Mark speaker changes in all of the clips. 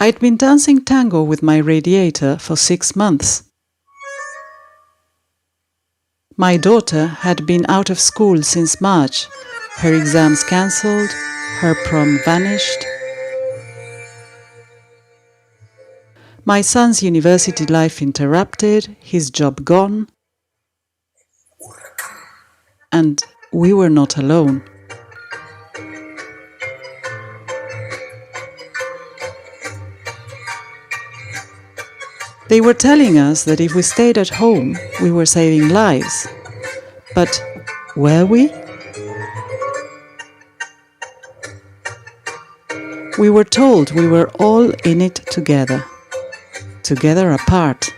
Speaker 1: I'd been dancing tango with my radiator for 6 months. My daughter had been out of school since March, her exams cancelled, her prom vanished. My son's university life interrupted, his job gone, and we were not alone. They were telling us that if we stayed at home, we were saving lives. But were we? We were told we were all in it together apart.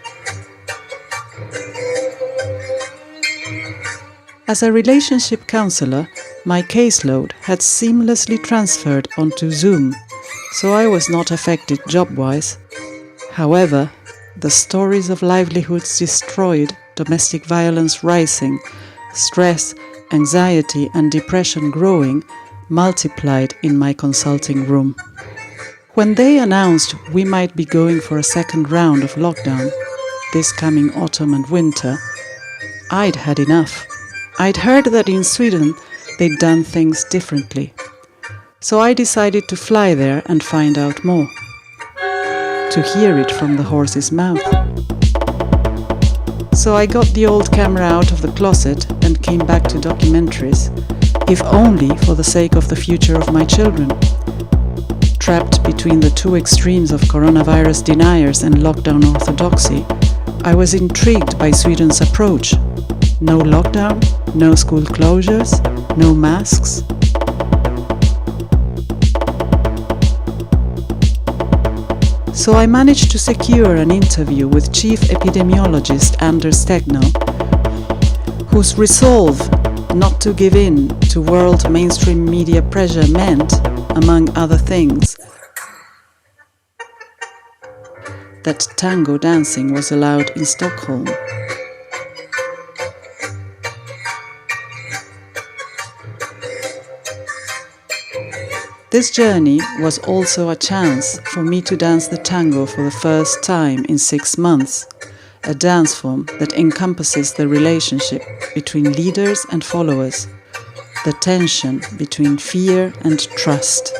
Speaker 1: As a relationship counsellor, my caseload had seamlessly transferred onto Zoom, so I was not affected job-wise. However, the stories of livelihoods destroyed, domestic violence rising, stress, anxiety and depression growing, multiplied in my consulting room. When they announced we might be going for a second round of lockdown, this coming autumn and winter, I'd had enough. I'd heard that in Sweden they'd done things differently. So I decided to fly there and find out more. To hear it from the horse's mouth. So I got the old camera out of the closet and came back to documentaries, if only for the sake of the future of my children. Trapped between the two extremes of coronavirus deniers and lockdown orthodoxy, I was intrigued by Sweden's approach. No lockdown, no school closures, no masks. So I managed to secure an interview with Chief Epidemiologist Anders Tegnell, whose resolve not to give in to world mainstream media pressure meant, among other things, that tango dancing was allowed in Stockholm. This journey was also a chance for me to dance the tango for the first time in 6 months, a dance form that encompasses the relationship between leaders and followers, the tension between fear and trust.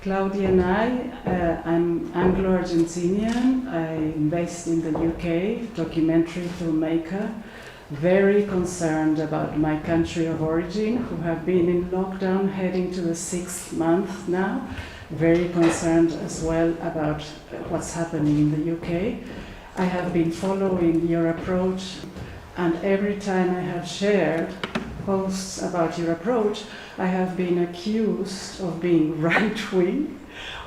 Speaker 1: Claudia Nye, I'm Anglo-Argentinian. I'm based in the UK, documentary filmmaker, very concerned about my country of origin, who have been in lockdown heading to the 6th month now, very concerned as well about what's happening in the UK. I have been following your approach, and every time I have shared posts about your approach, I have been accused of being right-wing,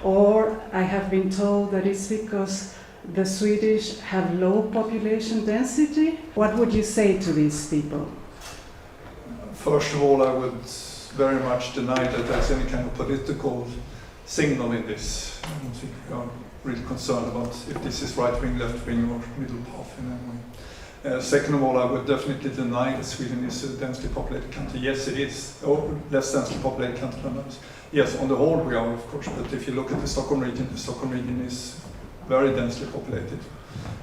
Speaker 1: or I have been told that it's because the Swedish have low population density. What would you say to these people?
Speaker 2: First of all, I would very much deny that there's any kind of political signal in this. I don't think we are really concerned about if this is right-wing, left-wing or middle path in any way. Second of all, I would definitely deny that Sweden is a densely populated country. Yes, it is, or less densely populated country than others. Yes, on the whole we are, of course, but if you look at the Stockholm region is very densely populated,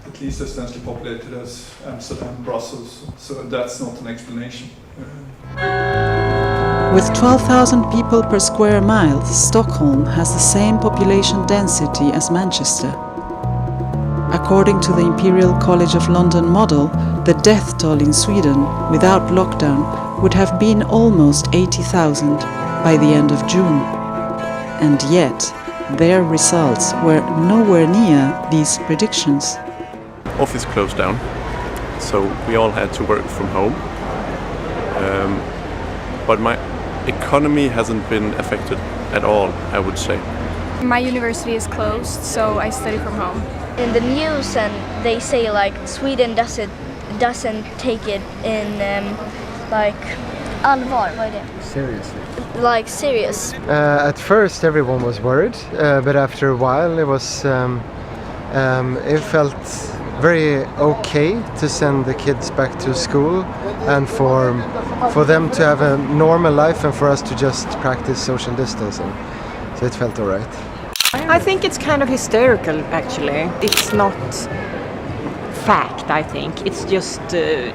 Speaker 2: at least as densely populated as Amsterdam, Brussels, so that's not an explanation.
Speaker 1: With 12,000 people per square mile, Stockholm has the same population density as Manchester. According to the Imperial College of London model, the death toll in Sweden without lockdown would have been almost 80,000 by the end of June. And yet, their results were nowhere near these predictions.
Speaker 3: Office closed down, so we all had to work from home. But my economy hasn't been affected at all, I would say.
Speaker 4: My university is closed, so I study from home.
Speaker 5: In the news, and they say like Sweden doesn't take it in like allvar, vad är det?
Speaker 6: Seriously.
Speaker 5: Like serious.
Speaker 6: At first everyone was worried, but after a while it was it felt very okay to send the kids back to school and for them to have a normal life and for us to just practice social distancing. So it felt all right.
Speaker 7: I think it's kind of hysterical, actually. It's not fact, I think. It's just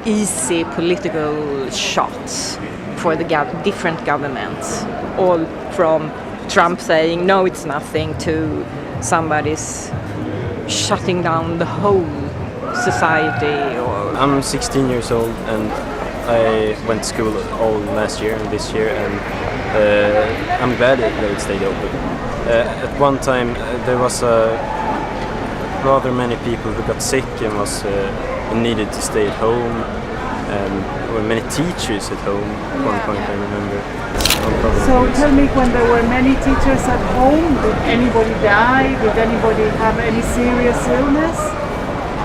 Speaker 7: easy political shots for the different governments. All from Trump saying, no, it's nothing, to somebody's shutting down the whole society.
Speaker 8: I'm 16 years old and I went to school all last year and this year, and I'm glad that it stayed open. At one time there was rather many people who got sick and needed to stay at home, and there were many teachers at home at one point, I remember.
Speaker 9: So tell me, when there were many teachers at home, did anybody die? Did anybody have any serious illness?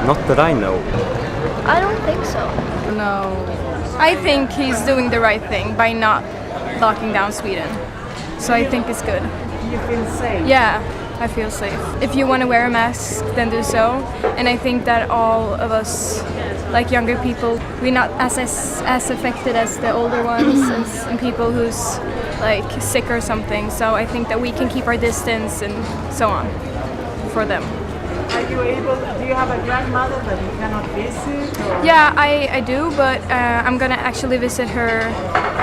Speaker 8: Not that I know.
Speaker 5: I don't think so.
Speaker 4: No. I think he's doing the right thing by not locking down Sweden. So I think it's good.
Speaker 9: You feel safe?
Speaker 4: Yeah, I feel safe. If you want to wear a mask, then do so. And I think that all of us, like younger people, we're not as affected as the older ones and people who's like sick or something. So I think that we can keep our distance and so on for them.
Speaker 9: Are you able? Do you have a grandmother that you cannot visit? Or?
Speaker 4: Yeah, I do, but I'm gonna actually visit her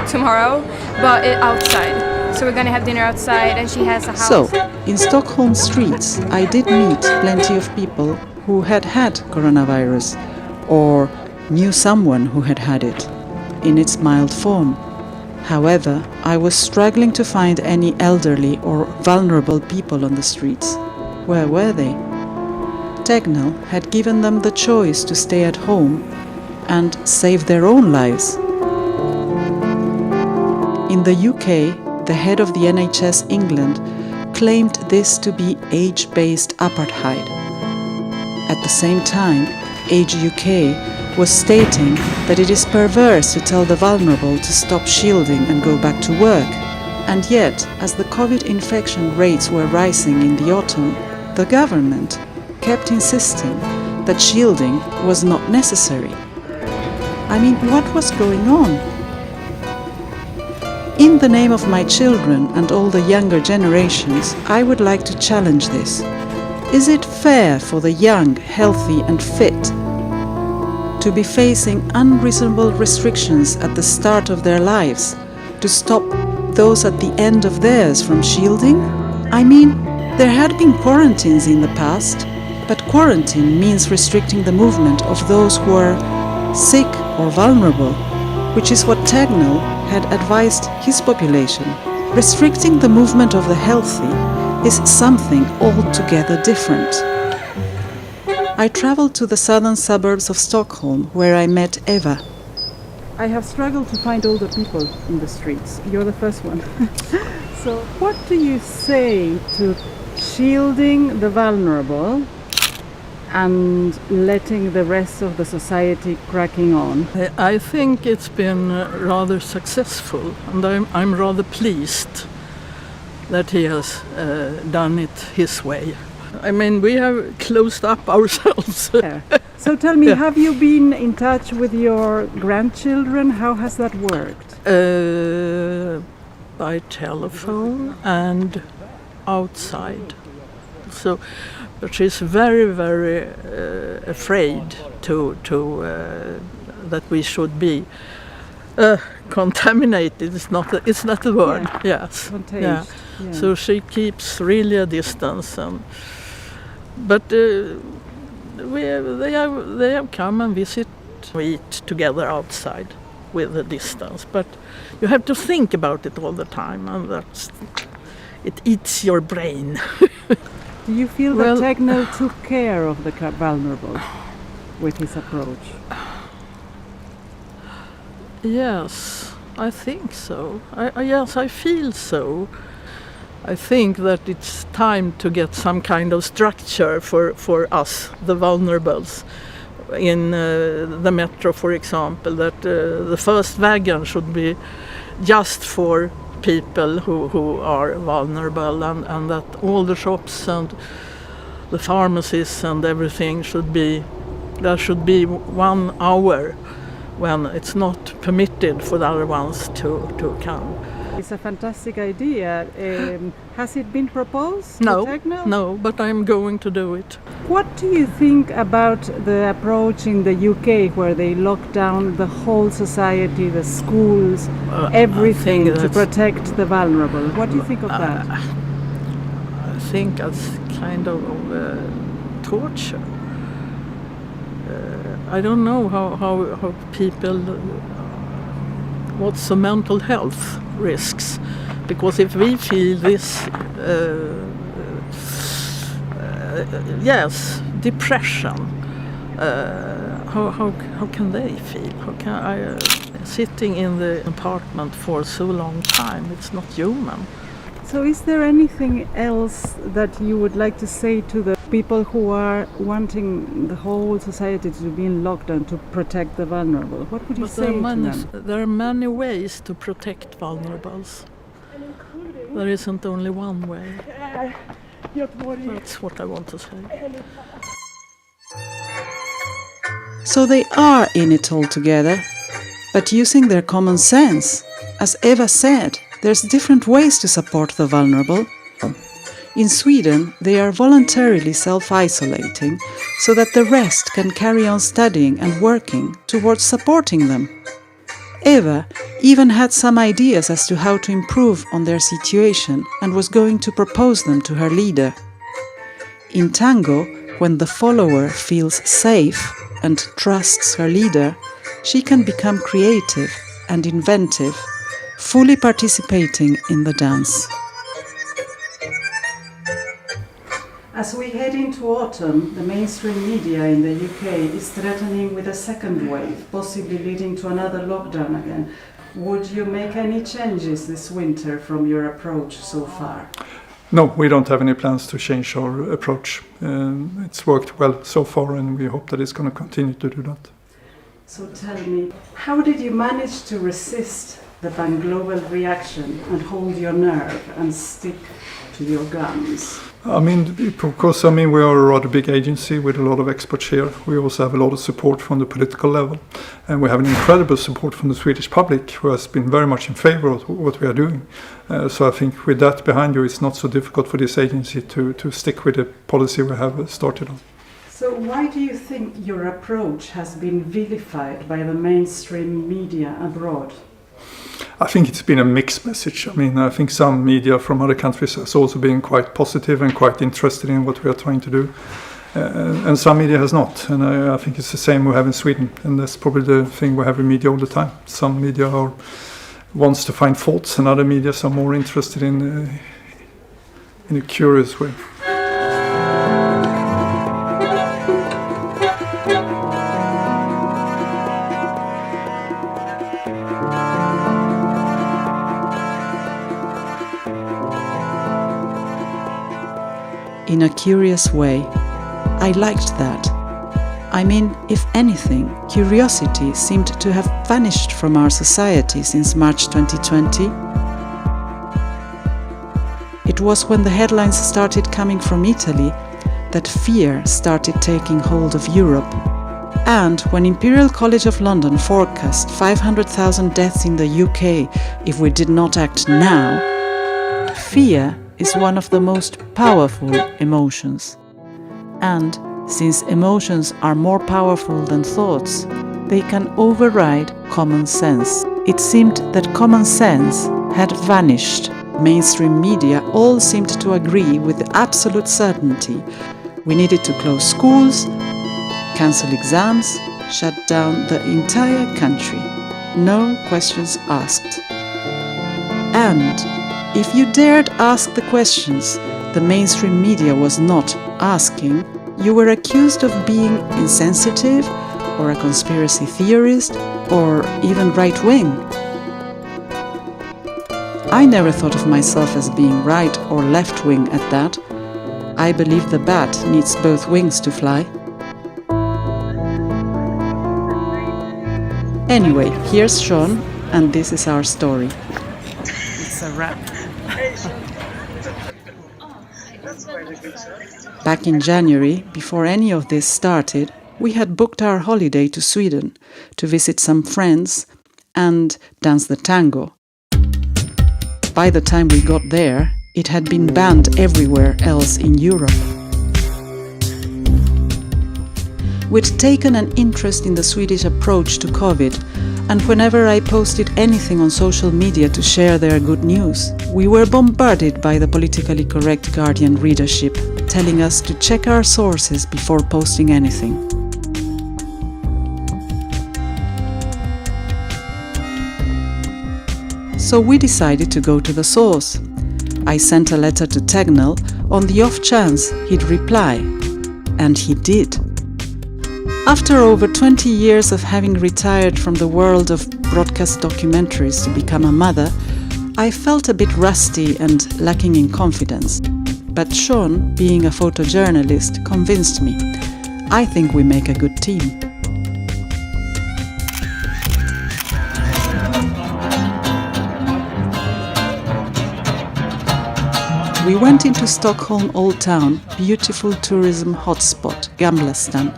Speaker 4: tomorrow, but outside. So we're gonna have dinner outside, and she has a house.
Speaker 1: So, in Stockholm streets, I did meet plenty of people who had coronavirus or knew someone who had it in its mild form. However, I was struggling to find any elderly or vulnerable people on the streets. Where were they? Tegnell had given them the choice to stay at home and save their own lives. In the UK, the head of the NHS England claimed this to be age-based apartheid. At the same time, Age UK was stating that it is perverse to tell the vulnerable to stop shielding and go back to work. And yet, as the COVID infection rates were rising in the autumn, the government kept insisting that shielding was not necessary. I mean, what was going on? In the name of my children and all the younger generations, I would like to challenge this. Is it fair for the young, healthy and fit to be facing unreasonable restrictions at the start of their lives to stop those at the end of theirs from shielding? I mean, there had been quarantines in the past, but quarantine means restricting the movement of those who are sick or vulnerable, which is what Tegnell had advised his population. Restricting the movement of the healthy is something altogether different. I traveled to the southern suburbs of Stockholm, where I met Eva.
Speaker 9: I have struggled to find older people in the streets. You're the first one. So what do you say to shielding the vulnerable and letting the rest of the society cracking on?
Speaker 10: I think it's been rather successful, and I'm rather pleased that he has done it his way. I mean, we have closed up ourselves.
Speaker 9: Yeah. So tell me, have you been in touch with your grandchildren? How has that worked?
Speaker 10: By telephone and outside. So, but she's very, very afraid that we should be contaminated. It's not the word.
Speaker 9: Yeah.
Speaker 10: Yes.
Speaker 9: Yeah.
Speaker 10: Yeah. So she keeps really a distance, but they have come and visit. We eat together outside with a distance, but you have to think about it all the time, and it eats your brain.
Speaker 9: Do you feel that Tegnell took care of the vulnerable with his approach?
Speaker 10: Yes, I think so. Yes, I feel so. I think that it's time to get some kind of structure for us, the vulnerables. In the metro, for example, that the first wagon should be just for people who are vulnerable, and that all the shops and the pharmacies and everything should be there should be 1 hour when it's not permitted for the other ones to come.
Speaker 9: It's a fantastic idea. Has it been proposed?
Speaker 10: No,
Speaker 9: to Tegnell?
Speaker 10: no, but I'm going to do it.
Speaker 9: What do you think about the approach in the UK where they lock down the whole society, the schools, everything to protect the vulnerable? What do you think of that?
Speaker 10: I think that's kind of torture. I don't know how people, what's the mental health risks, because if we feel this, depression, how can they feel? How can I sitting in the apartment for so long time? It's not human.
Speaker 9: So is there anything else that you would like to say to the people who are wanting the whole society to be in lockdown to protect the vulnerable? What would you say to them?
Speaker 10: There are many ways to protect vulnerables. There isn't only one way. That's what I want to say.
Speaker 1: So they are in it all together, but using their common sense. As Eva said, there's different ways to support the vulnerable. In Sweden, they are voluntarily self-isolating so that the rest can carry on studying and working towards supporting them. Eva even had some ideas as to how to improve on their situation and was going to propose them to her leader. In Tango, when the follower feels safe and trusts her leader, she can become creative and inventive, fully participating in the dance.
Speaker 9: As we head into autumn, the mainstream media in the UK is threatening with a second wave, possibly leading to another lockdown again. Would you make any changes this winter from your approach so far?
Speaker 2: No, we don't have any plans to change our approach. It's worked well so far, and we hope that it's going to continue to do that.
Speaker 9: So tell me, how did you manage to resist the pan-global reaction and hold your nerve and stick to your guns?
Speaker 2: I mean, of course, we are a rather big agency with a lot of experts here. We also have a lot of support from the political level, and we have an incredible support from the Swedish public, who has been very much in favor of what we are doing. So I think with that behind you, it's not so difficult for this agency to stick with the policy we have started on.
Speaker 9: So why do you think your approach has been vilified by the mainstream media abroad?
Speaker 2: I think it's been a mixed message. I mean, I think some media from other countries has also been quite positive and quite interested in what we are trying to do. And some media has not. And I think it's the same we have in Sweden. And that's probably the thing we have in media all the time. Some media wants to find faults, and other media are more interested in a curious way.
Speaker 1: In a curious way. I liked that. I mean, if anything, curiosity seemed to have vanished from our society since March 2020. It was when the headlines started coming from Italy that fear started taking hold of Europe. And when Imperial College of London forecast 500,000 deaths in the UK if we did not act now, fear is one of the most powerful emotions. And since emotions are more powerful than thoughts, they can override common sense. It seemed that common sense had vanished. Mainstream media all seemed to agree with absolute certainty. We needed to close schools, cancel exams, shut down the entire country. No questions asked. And if you dared ask the questions the mainstream media was not asking, you were accused of being insensitive, or a conspiracy theorist, or even right-wing. I never thought of myself as being right or left-wing at that. I believe the bat needs both wings to fly. Anyway, here's Sean, and this is our story.
Speaker 9: It's a wrap.
Speaker 1: Back in January, before any of this started, We had booked our holiday to Sweden to visit some friends and dance the tango. By the time we got there, it had been banned everywhere else in Europe. We'd taken an interest in the Swedish approach to COVID, and whenever I posted anything on social media to share their good news, we were bombarded by the politically correct Guardian readership, telling us to check our sources before posting anything. So we decided to go to the source. I sent a letter to Tegnell on the off chance he'd reply, and he did. After over 20 years of having retired from the world of broadcast documentaries to become a mother, I felt a bit rusty and lacking in confidence. But Sean, being a photojournalist, convinced me. I think we make a good team. We went into Stockholm Old Town, beautiful tourism hotspot, Gamlastan,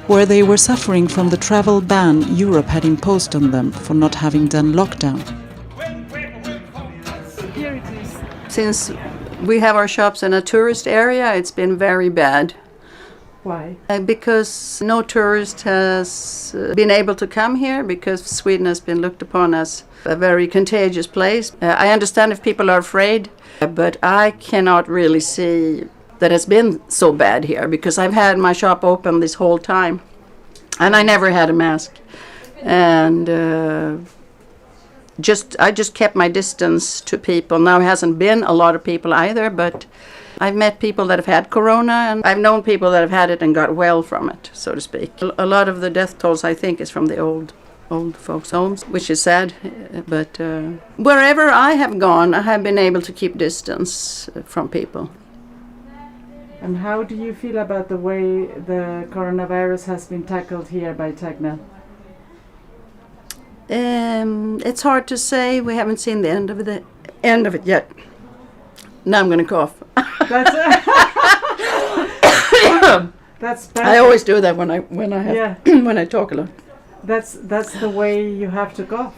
Speaker 1: where they were suffering from the travel ban Europe had imposed on them for not having done lockdown.
Speaker 11: Since we have our shops in a tourist area, it's been very bad.
Speaker 9: Why?
Speaker 11: Because no tourist has been able to come here, because Sweden has been looked upon as a very contagious place. I understand if people are afraid, but I cannot really see that it's been so bad here, because I've had my shop open this whole time and I never had a mask, and I just kept my distance to people. Now it hasn't been a lot of people either, but I've met people that have had corona, and I've known people that have had it and got well from it, so to speak. A lot of the death tolls, I think, is from the old folks' homes, which is sad, but wherever I have gone, I have been able to keep distance from people.
Speaker 9: And how do you feel about the way the coronavirus has been tackled here by Tegnell?
Speaker 11: It's hard to say. We haven't seen the end of it yet. Now I'm going to cough.
Speaker 9: That's bad.
Speaker 11: I always do that when I talk a lot.
Speaker 9: That's the way you have to cough.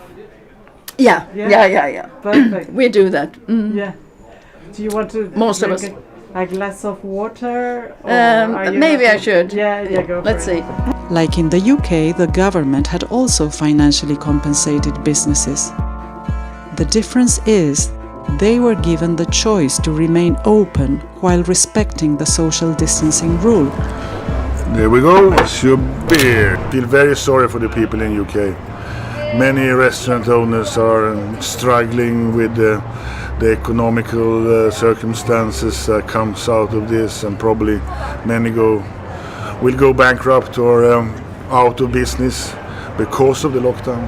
Speaker 11: Yeah.
Speaker 9: Perfect.
Speaker 11: We do that.
Speaker 9: Yeah. Do you want to
Speaker 11: most of us
Speaker 9: a glass of water?
Speaker 11: Maybe I should.
Speaker 9: Yeah, go.
Speaker 11: Let's see.
Speaker 1: Like in the UK, the government had also financially compensated businesses. The difference is they were given the choice to remain open while respecting the social distancing rule.
Speaker 12: There we go, it's your beer. I feel very sorry for the people in UK. Many restaurant owners are struggling with the economical circumstances that comes out of this, and probably many will go bankrupt or out of business because of the lockdown.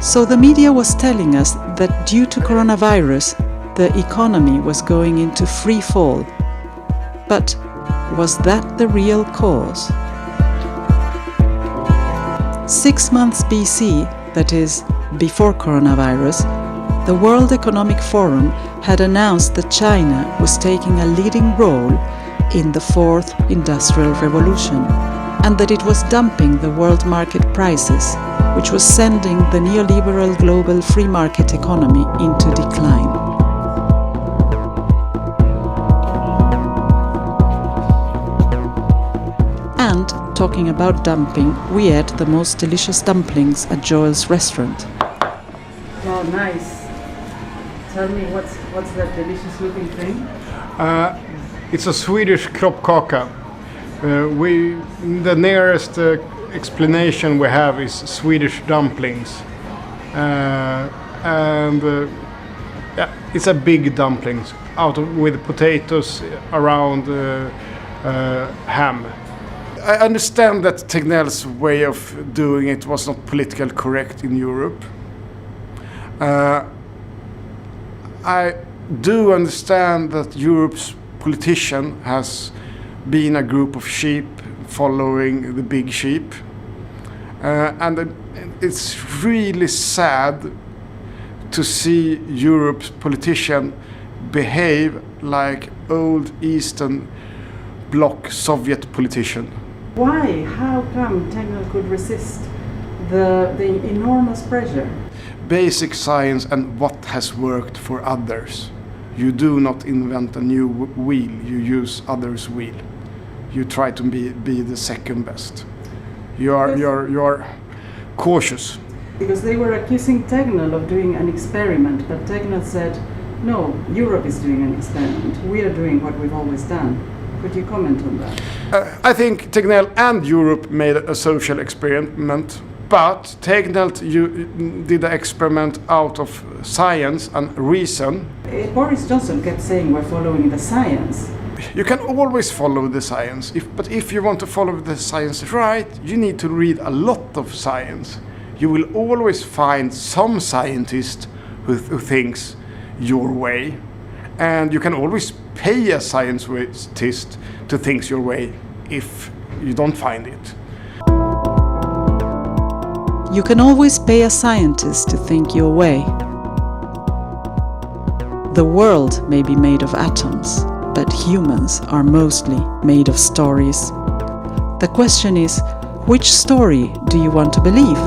Speaker 1: So the media was telling us that due to coronavirus, the economy was going into free fall. But was that the real cause? 6 months BC, that is, before coronavirus, the World Economic Forum had announced that China was taking a leading role in the Fourth Industrial Revolution, and that it was dumping the world market prices, which was sending the neoliberal global free market economy into decline. And, talking about dumping, we ate the most delicious dumplings at Joel's restaurant.
Speaker 9: Oh, nice. Tell me, what's that delicious looking thing?
Speaker 13: It's a Swedish kroppkaka. The nearest explanation we have is Swedish dumplings, it's a big dumplings with potatoes around ham. I understand that Tegnell's way of doing it was not politically correct in Europe. I do understand that Europe's politician has been a group of sheep following the big sheep. And it's really sad to see Europe's politician behave like old Eastern Bloc Soviet politician.
Speaker 9: Why? How come Tegnell could resist the enormous pressure?
Speaker 13: Basic science and what has worked for others. You do not invent a new wheel, you use others' wheel. You try to be the second best. You are cautious.
Speaker 9: Because they were accusing Tegnell of doing an experiment, but Tegnell said, no, Europe is doing an experiment. We are doing what we've always done. Could you comment on that?
Speaker 13: I think Tegnell and Europe made a social experiment, but Tegnell did the experiment out of science and reason.
Speaker 9: Boris Johnson kept saying we're following the science.
Speaker 13: You can always follow the science, but if you want to follow the science right, you need to read a lot of science. You will always find some scientist who thinks your way, and you can always pay a scientist to think your way if you don't find it.
Speaker 1: You can always pay a scientist to think your way. The world may be made of atoms, but humans are mostly made of stories. The question is, which story do you want to believe?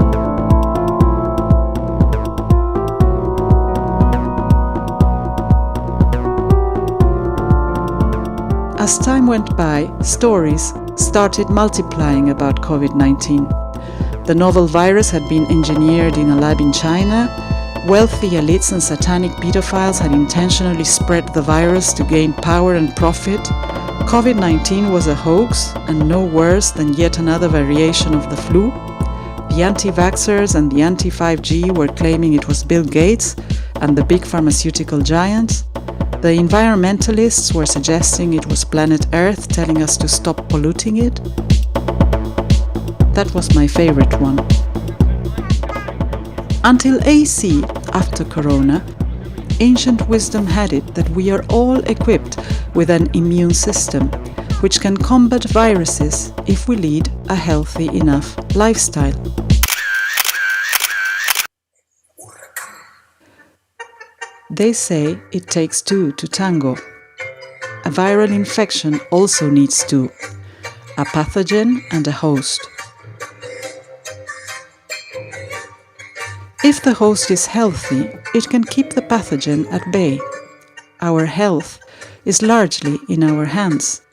Speaker 1: As time went by, stories started multiplying about COVID-19. The novel virus had been engineered in a lab in China. Wealthy elites and satanic pedophiles had intentionally spread the virus to gain power and profit. COVID-19 was a hoax and no worse than yet another variation of the flu. The anti-vaxxers and the anti-5G were claiming it was Bill Gates and the big pharmaceutical giants. The environmentalists were suggesting it was planet Earth telling us to stop polluting it. That was my favorite one. Until AC, after Corona, ancient wisdom had it that we are all equipped with an immune system which can combat viruses if we lead a healthy enough lifestyle. They say it takes two to tango. A viral infection also needs two, a pathogen and a host. If the host is healthy, it can keep the pathogen at bay. Our health is largely in our hands.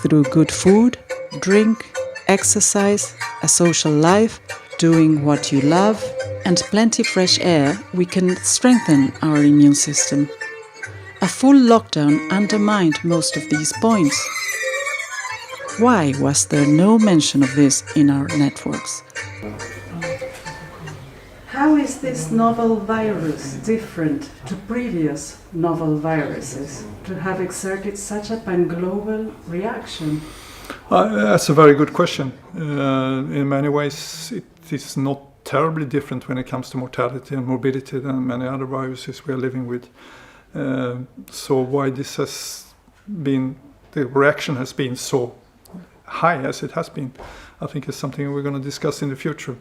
Speaker 1: Through good food, drink, exercise, a social life, doing what you love, and plenty fresh air, we can strengthen our immune system. A full lockdown undermined most of these points. Why was there no mention of this in our networks?
Speaker 9: How is this novel virus different to previous novel viruses to have exerted such a pan-global reaction?
Speaker 2: That's a very good question. In many ways, it is not terribly different when it comes to mortality and morbidity than many other viruses we are living with. So why this has been, the reaction has been so high as it has been, I think is something we're going to discuss in the future.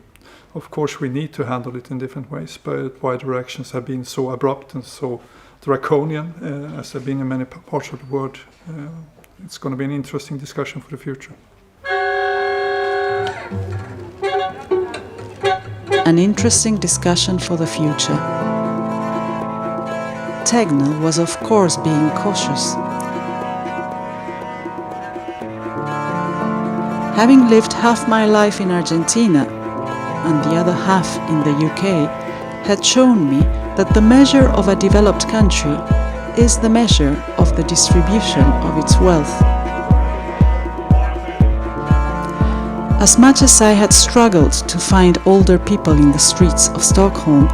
Speaker 2: Of course, we need to handle it in different ways, but why the reactions have been so abrupt and so draconian, as they've been in many parts of the world, it's going to be an interesting discussion for the future.
Speaker 1: An interesting discussion for the future. Tegnell was of course being cautious. Having lived half my life in Argentina and the other half in the UK, had shown me that the measure of a developed country is the measure of the distribution of its wealth. As much as I had struggled to find older people in the streets of Stockholm,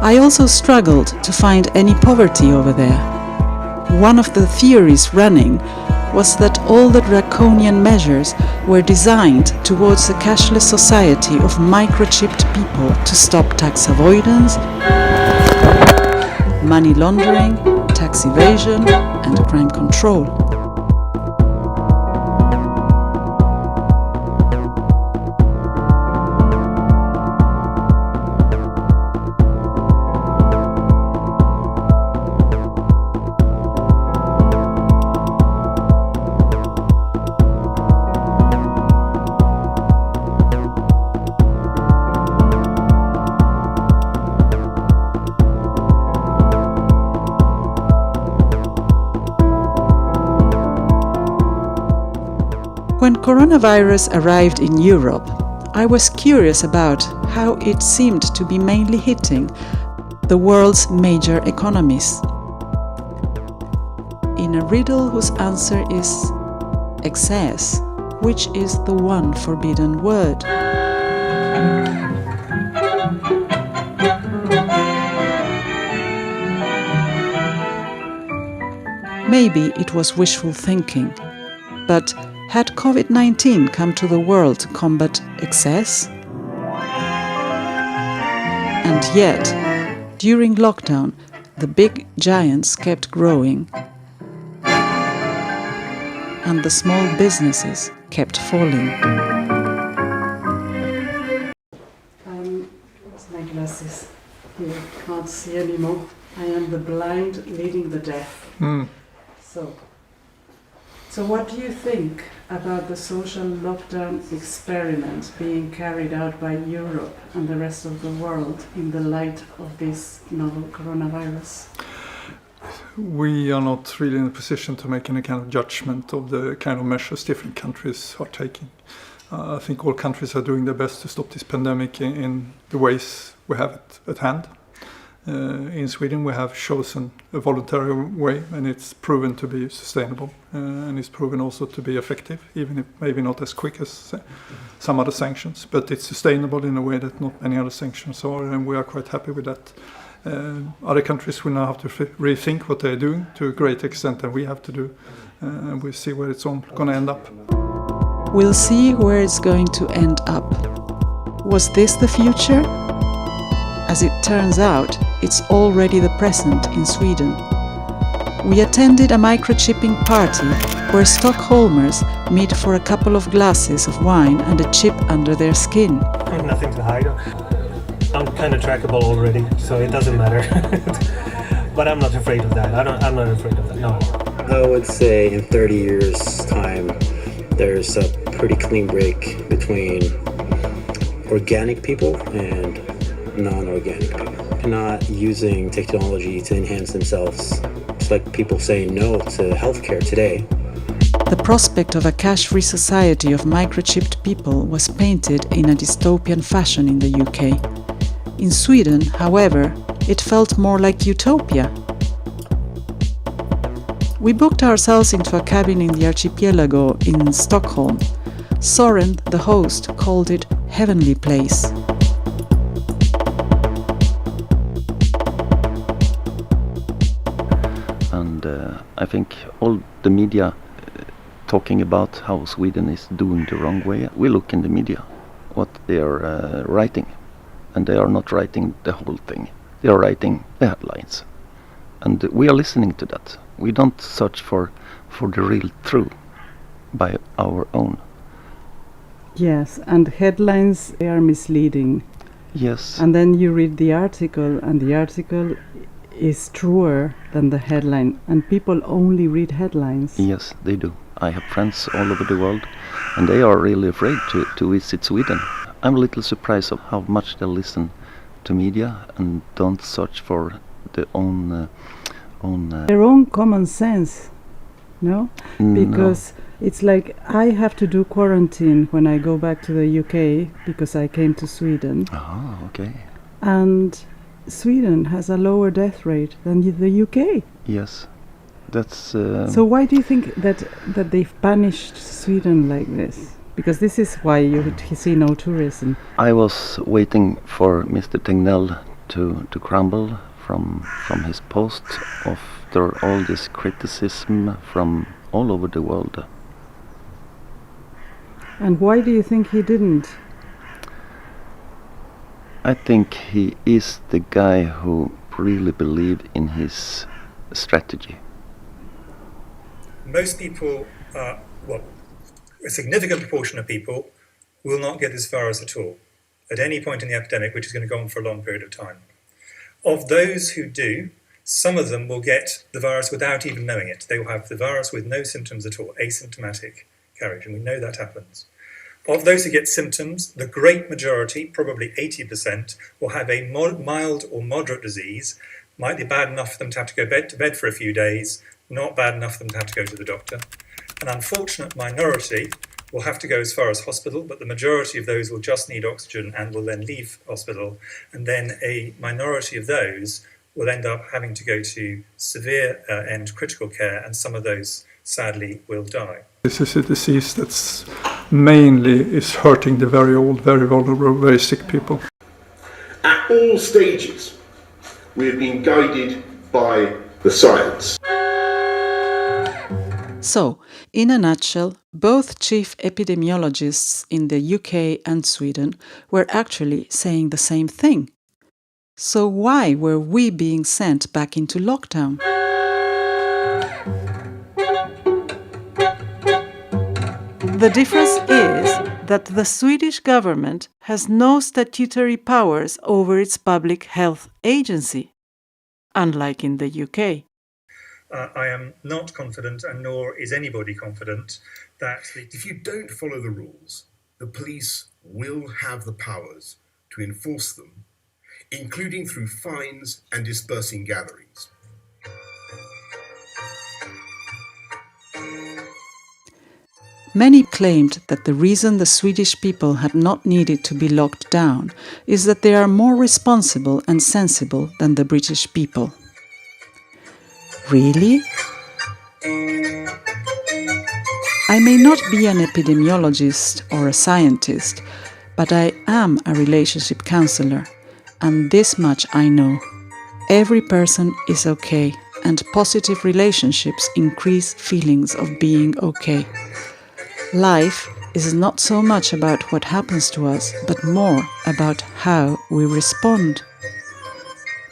Speaker 1: I also struggled to find any poverty over there. One of the theories running was that all the draconian measures were designed towards a cashless society of microchipped people to stop tax avoidance, money laundering, tax evasion, and crime control. When coronavirus arrived in Europe, I was curious about how it seemed to be mainly hitting the world's major economies. In a riddle whose answer is excess, which is the one forbidden word? Maybe it was wishful thinking, but had COVID-19 come to the world to combat excess? And yet, during lockdown, the big giants kept growing, and the small businesses kept falling.
Speaker 9: What's my glasses? Here, can't see anymore. I am the blind leading the deaf. So what do you think about the social lockdown experiment being carried out by Europe and the rest of the world in the light of this novel coronavirus?
Speaker 2: We are not really in a position to make any kind of judgment of the kind of measures different countries are taking. I think all countries are doing their best to stop this pandemic in the ways we have it at hand. In Sweden we have chosen a voluntary way, and it's proven to be sustainable, and it's proven also to be effective, even if maybe not as quick as some other sanctions, but it's sustainable in a way that not many other sanctions are, and we are quite happy with that. Other countries will now have to rethink what they're doing to a greater extent than we have to do, and we'll see where it's all going to end up.
Speaker 1: We'll see where it's going to end up. Was this the future? As it turns out, it's already the present in Sweden. We attended a microchipping party where Stockholmers meet for a couple of glasses of wine and a chip under their skin.
Speaker 14: I have nothing to hide. I'm kind of trackable already, so it doesn't matter. But I'm not afraid of that. I'm not afraid of that, no.
Speaker 15: I would say in 30 years' time, there's a pretty clean break between organic people and non-organic people. Not using technology to enhance themselves. It's like people saying no to healthcare today.
Speaker 1: The prospect of a cash-free society of microchipped people was painted in a dystopian fashion in the UK. In Sweden, however, it felt more like utopia. We booked ourselves into a cabin in the archipelago in Stockholm. Soren, the host, called it heavenly place.
Speaker 16: I think all the media talking about how Sweden is doing the wrong way. We look in the media what they are writing, and they are not writing the whole thing. They are writing the headlines, and we are listening to that. We don't search for the real truth by our own.
Speaker 9: Yes, and headlines, they are misleading.
Speaker 16: Yes.
Speaker 9: And then you read the article, and the article is truer than the headline, and people only read headlines.
Speaker 16: Yes, they do. I have friends all over the world, and they are really afraid to visit Sweden. I'm a little surprised of how much they listen to media and don't search for their own
Speaker 9: common sense, no? Because it's like I have to do quarantine when I go back to the UK because I came to Sweden.
Speaker 16: Ah, okay.
Speaker 9: And Sweden has a lower death rate than the UK.
Speaker 16: Yes, that's.
Speaker 9: So why do you think that they've punished Sweden like this? Because this is why you see no tourism.
Speaker 16: I was waiting for Mr. Tegnell to crumble from his post after all this criticism from all over the world.
Speaker 9: And why do you think he didn't?
Speaker 16: I think he is the guy who really believed in his strategy.
Speaker 17: Most people, a significant proportion of people will not get this virus at all, at any point in the epidemic, which is going to go on for a long period of time. Of those who do, some of them will get the virus without even knowing it. They will have the virus with no symptoms at all, asymptomatic carriage, and we know that happens. Of those who get symptoms, the great majority, probably 80%, will have a mild or moderate disease, might be bad enough for them to have to go to bed for a few days, not bad enough for them to have to go to the doctor. An unfortunate minority will have to go as far as hospital, but the majority of those will just need oxygen and will then leave hospital. And then a minority of those will end up having to go to severe and critical care, and some of those, sadly, will die.
Speaker 2: This is a disease that's mainly is hurting the very old, very vulnerable, very sick people.
Speaker 18: At all stages, we have been guided by the science.
Speaker 1: So, in a nutshell, both chief epidemiologists in the UK and Sweden were actually saying the same thing. So why were we being sent back into lockdown? The difference is that the Swedish government has no statutory powers over its public health agency, unlike in the UK.
Speaker 17: I am not confident, and nor is anybody confident, that
Speaker 18: if you don't follow the rules, the police will have the powers to enforce them, including through fines and dispersing gatherings.
Speaker 1: Many claimed that the reason the Swedish people had not needed to be locked down is that they are more responsible and sensible than the British people. Really? I may not be an epidemiologist or a scientist, but I am a relationship counsellor, and this much I know. Every person is okay, and positive relationships increase feelings of being okay. Life is not so much about what happens to us, but more about how we respond.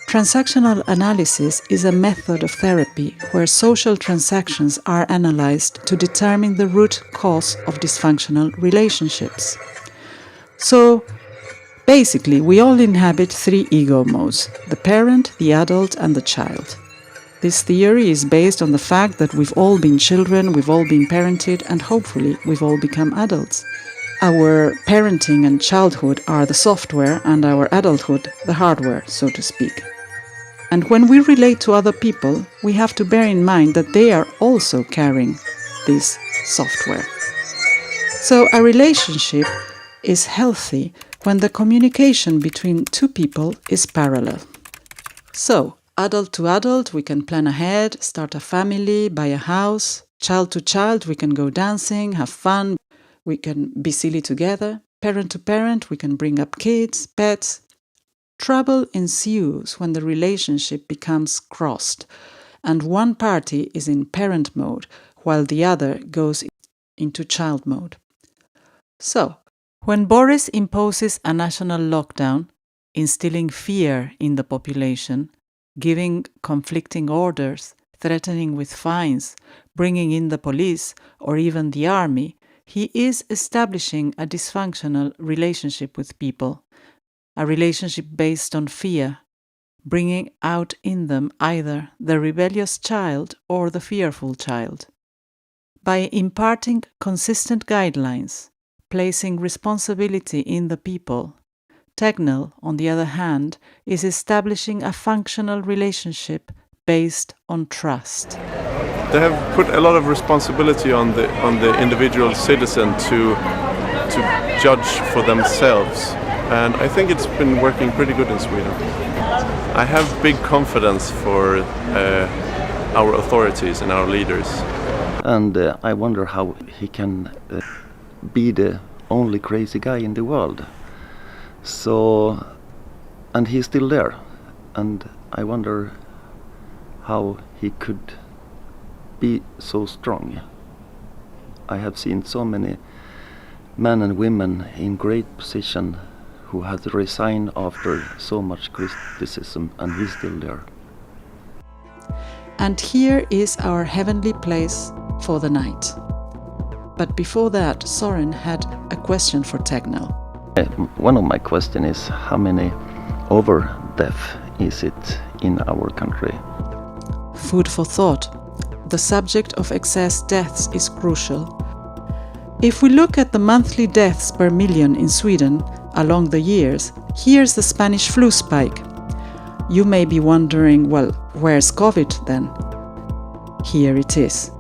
Speaker 1: Transactional analysis is a method of therapy where social transactions are analyzed to determine the root cause of dysfunctional relationships. So, basically, we all inhabit three ego modes: the parent, the adult, and the child. This theory is based on the fact that we've all been children, we've all been parented, and hopefully we've all become adults. Our parenting and childhood are the software, and our adulthood the hardware, so to speak. And when we relate to other people, we have to bear in mind that they are also carrying this software. So a relationship is healthy when the communication between two people is parallel. So, adult to adult, we can plan ahead, start a family, buy a house. Child to child, we can go dancing, have fun, we can be silly together. Parent to parent, we can bring up kids, pets. Trouble ensues when the relationship becomes crossed, and one party is in parent mode while the other goes into child mode. So, when Boris imposes a national lockdown, instilling fear in the population, giving conflicting orders, threatening with fines, bringing in the police or even the army, he is establishing a dysfunctional relationship with people, a relationship based on fear, bringing out in them either the rebellious child or the fearful child. By imparting consistent guidelines, placing responsibility in the people, Tegnell, on the other hand, is establishing a functional relationship based on trust.
Speaker 3: They have put a lot of responsibility on the individual citizen to judge for themselves, and I think it's been working pretty good in Sweden. I have big confidence for our authorities and our leaders.
Speaker 16: And I wonder how he can be the only crazy guy in the world. So, and he's still there, and I wonder how he could be so strong. I have seen so many men and women in great position who had resigned after so much criticism, and he's still there.
Speaker 1: And here is our heavenly place for the night. But before that, Soren had a question for Tegnell.
Speaker 16: One of my questions is how many over-death is it in our country?
Speaker 1: Food for thought. The subject of excess deaths is crucial. If we look at the monthly deaths per million in Sweden along the years, here's the Spanish flu spike. You may be wondering, well, where's COVID then? Here it is.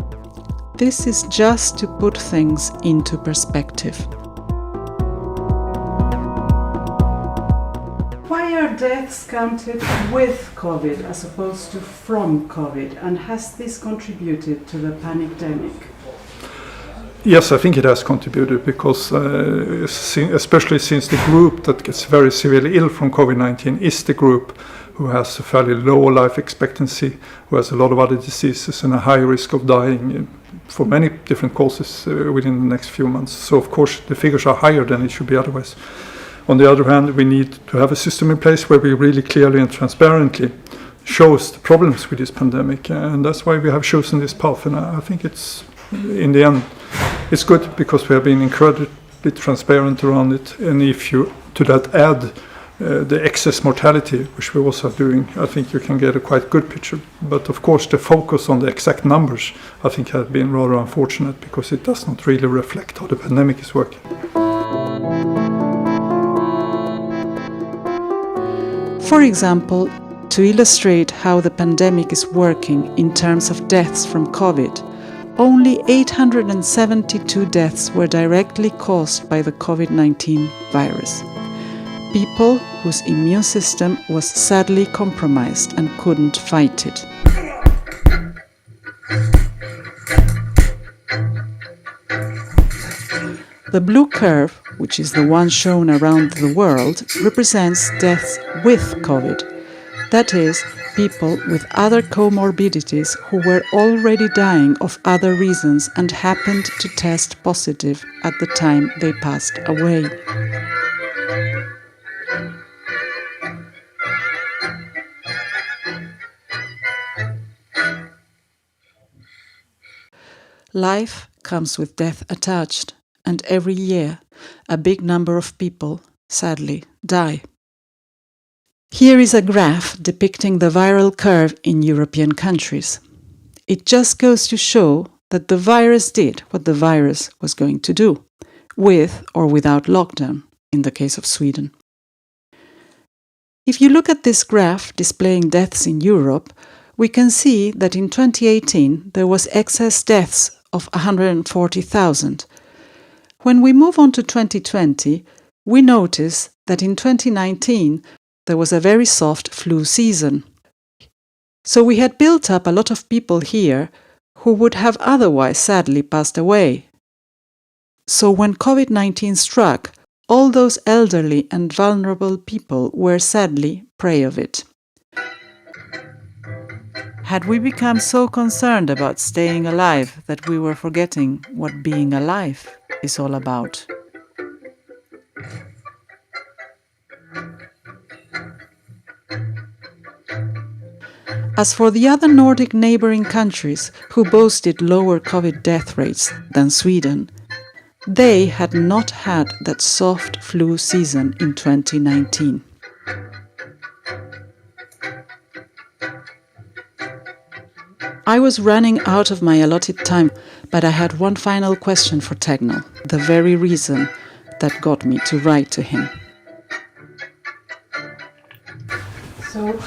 Speaker 1: This is just to put things into perspective.
Speaker 9: Why are deaths counted with COVID as opposed to from COVID? And has this contributed to the pandemic?
Speaker 2: Yes, I think it has contributed because especially since the group that gets very severely ill from COVID-19 is the group who has a fairly low life expectancy, who has a lot of other diseases and a high risk of dying for many different causes within the next few months. So of course the figures are higher than it should be otherwise. On the other hand, we need to have a system in place where we really clearly and transparently shows the problems with this pandemic, and that's why we have chosen this path. And I think it's, in the end, it's good because we have been incredibly transparent around it. And if you to that add the excess mortality, which we also are doing, I think you can get a quite good picture. But of course, the focus on the exact numbers, I think, has been rather unfortunate because it does not really reflect how the pandemic is working.
Speaker 1: For example, to illustrate how the pandemic is working in terms of deaths from COVID, only 872 deaths were directly caused by the COVID-19 virus. People whose immune system was sadly compromised and couldn't fight it. The blue curve, which is the one shown around the world, represents deaths with COVID. That is, people with other comorbidities who were already dying of other reasons and happened to test positive at the time they passed away. Life comes with death attached, and every year a big number of people, sadly, die. Here is a graph depicting the viral curve in European countries. It just goes to show that the virus did what the virus was going to do, with or without lockdown, in the case of Sweden. If you look at this graph displaying deaths in Europe, we can see that in 2018 there was excess deaths of 140,000. When we move on to 2020, we notice that in 2019 there was a very soft flu season. So we had built up a lot of people here who would have otherwise sadly passed away. So when COVID-19 struck, all those elderly and vulnerable people were sadly prey of it. Had we become so concerned about staying alive that we were forgetting what being alive is all about? As for the other Nordic neighboring countries who boasted lower COVID death rates than Sweden, they had not had that soft flu season in 2019. I was running out of my allotted time, but I had one final question for Tegnell, the very reason that got me to write to him.
Speaker 9: So,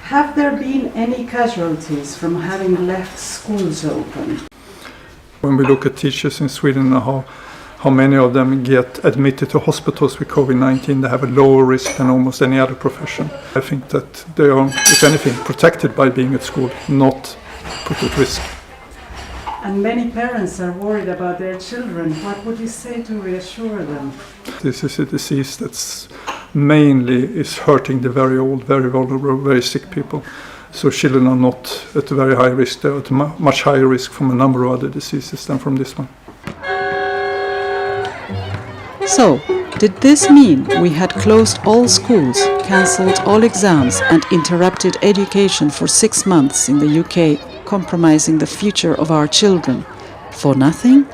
Speaker 9: have there been any casualties from having left schools open?
Speaker 2: When we look at teachers in Sweden and how many of them get admitted to hospitals with COVID-19, they have a lower risk than almost any other profession. I think that they are, if anything, protected by being at school, not put at risk.
Speaker 9: And many parents are worried about their children. What would you say to reassure them?
Speaker 2: This is a disease that's mainly is hurting the very old, very vulnerable, very sick people. So children are not at a very high risk. They're at a much higher risk from a number of other diseases than from this one.
Speaker 1: So, did this mean we had closed all schools, cancelled all exams and interrupted education for 6 months in the UK, compromising the future of our children? For nothing?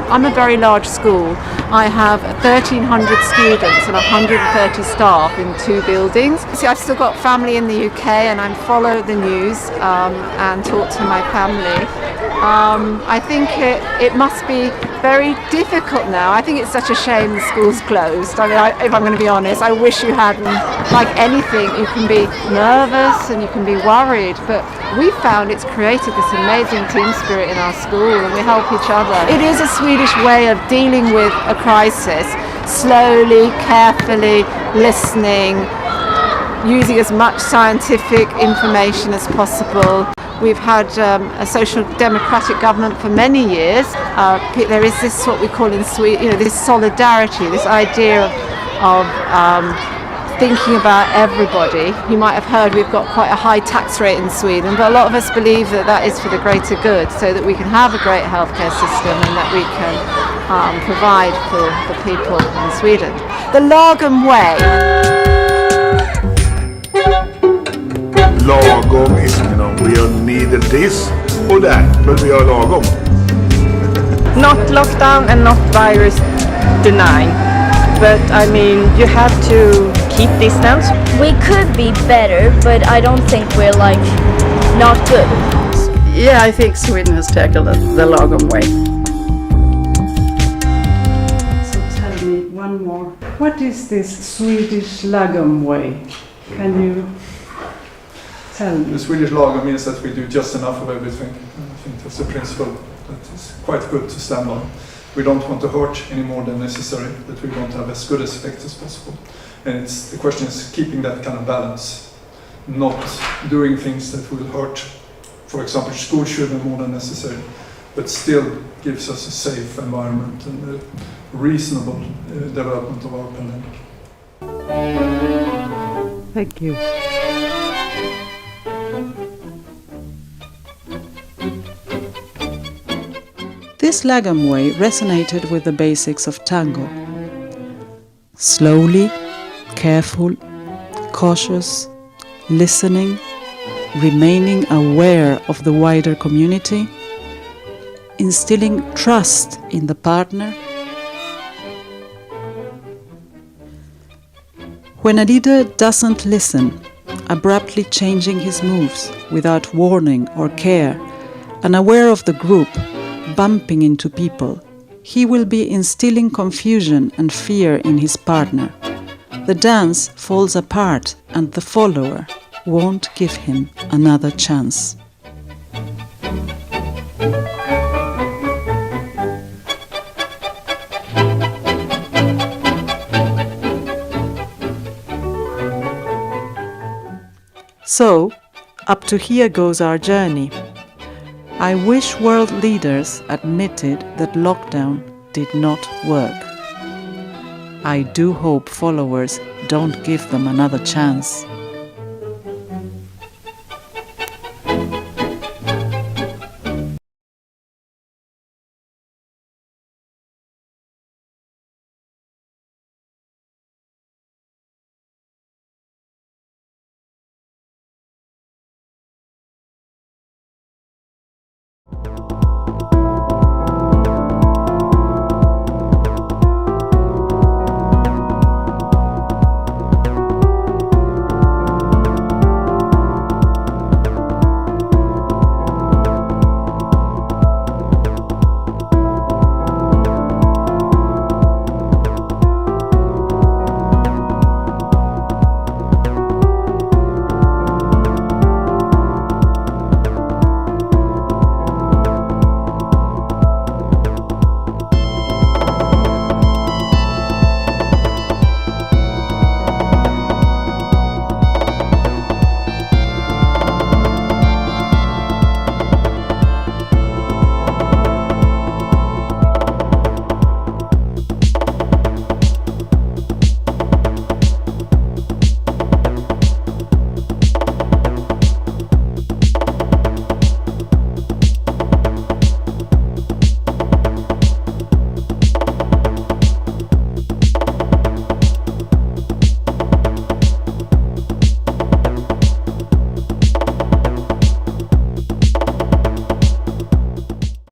Speaker 7: I'm a very large school. I have 1,300 students and 130 staff in 2 buildings. See, I've still got family in the UK and I follow the news and talk to my family.
Speaker 19: I think it must be very difficult now. I think it's such a shame the school's closed. I mean, if I'm going to be honest, I wish you hadn't. Like anything, you can be nervous and you can be worried, but we found it's created this amazing team spirit in our school, and we help each other. It is a Swedish way of dealing with a crisis, slowly, carefully, listening, using as much scientific information as possible. We've had a social democratic government for many years. There is this, what we call in Sweden, this solidarity, this idea of thinking about everybody. You might have heard we've got quite a high tax rate in Sweden, but a lot of us believe that that is for the greater good, so that we can have a great healthcare system and that we can provide for the people in Sweden. The Lagom way.
Speaker 12: Lagom is, we are neither this or that, but we are lagom.
Speaker 7: Not lockdown and not virus denying, but I mean, you have to keep distance.
Speaker 5: We could be better, but I don't think we're not good.
Speaker 11: Yeah, I think Sweden has tackled the Lagom way.
Speaker 9: So tell me one more. What is this Swedish Lagom way? Can you tell me?
Speaker 2: The Swedish Lagom means that we do just enough of everything. I think that's a principle that is quite good to stand on. We don't want to hurt any more than necessary, but we want to have as good as effect as possible. And the question is keeping that kind of balance, not doing things that will hurt, for example, school children more than necessary, but still gives us a safe environment and a reasonable development of our pandemic.
Speaker 9: Thank you.
Speaker 1: This Lagom way resonated with the basics of Tango. Slowly, careful, cautious, listening, remaining aware of the wider community, instilling trust in the partner. When a leader doesn't listen, abruptly changing his moves without warning or care, unaware of the group, bumping into people, he will be instilling confusion and fear in his partner. The dance falls apart and the follower won't give him another chance. So, up to here goes our journey. I wish world leaders admitted that lockdown did not work. I do hope followers don't give them another chance.